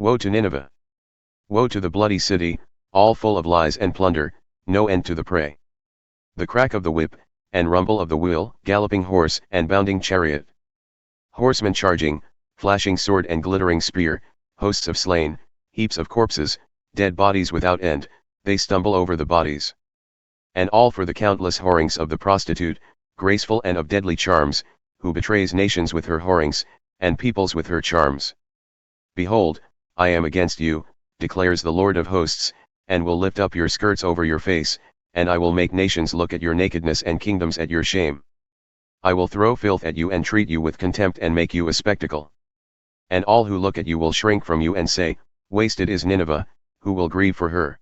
Woe to Nineveh! Woe to the bloody city, all full of lies and plunder, no end to the prey. The crack of the whip, and rumble of the wheel, galloping horse and bounding chariot. Horsemen charging, flashing sword and glittering spear, hosts of slain, heaps of corpses, dead bodies without end, they stumble over the bodies. And all for the countless whorings of the prostitute, graceful and of deadly charms, who betrays nations with her whorings, and peoples with her charms. Behold, I am against you, declares the Lord of hosts, and will lift up your skirts over your face, and I will make nations look at your nakedness and kingdoms at your shame. I will throw filth at you and treat you with contempt and make you a spectacle. And all who look at you will shrink from you and say, Wasted is Nineveh, who will grieve for her?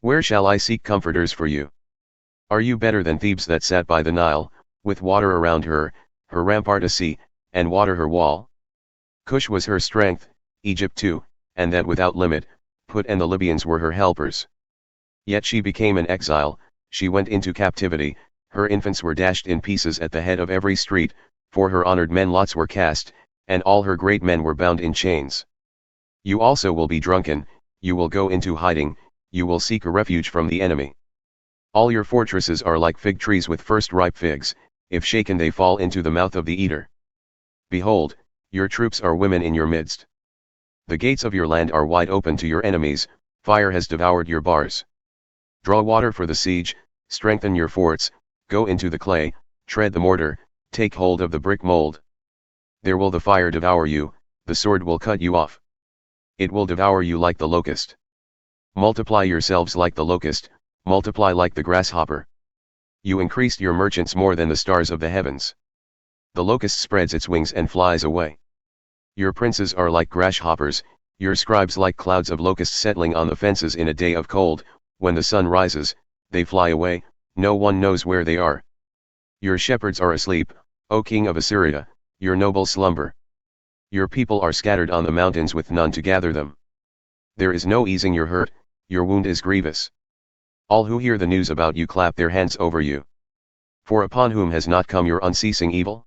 Where shall I seek comforters for you? Are you better than Thebes that sat by the Nile, with water around her, her rampart a sea, and water her wall? Cush was her strength, Egypt too, and that without limit, Put and the Libyans were her helpers. Yet she became an exile, she went into captivity, her infants were dashed in pieces at the head of every street, for her honored men lots were cast, and all her great men were bound in chains. You also will be drunken, you will go into hiding, you will seek a refuge from the enemy. All your fortresses are like fig trees with first ripe figs, if shaken they fall into the mouth of the eater. Behold, your troops are women in your midst. The gates of your land are wide open to your enemies, fire has devoured your bars. Draw water for the siege, strengthen your forts, go into the clay, tread the mortar, take hold of the brick mold. There will the fire devour you, the sword will cut you off. It will devour you like the locust. Multiply yourselves like the locust, multiply like the grasshopper. You increased your merchants more than the stars of the heavens. The locust spreads its wings and flies away. Your princes are like grasshoppers, your scribes like clouds of locusts settling on the fences in a day of cold, when the sun rises, they fly away, no one knows where they are. Your shepherds are asleep, O king of Assyria, your nobles slumber. Your people are scattered on the mountains with none to gather them. There is no easing your hurt, your wound is grievous. All who hear the news about you clap their hands over you. For upon whom has not come your unceasing evil?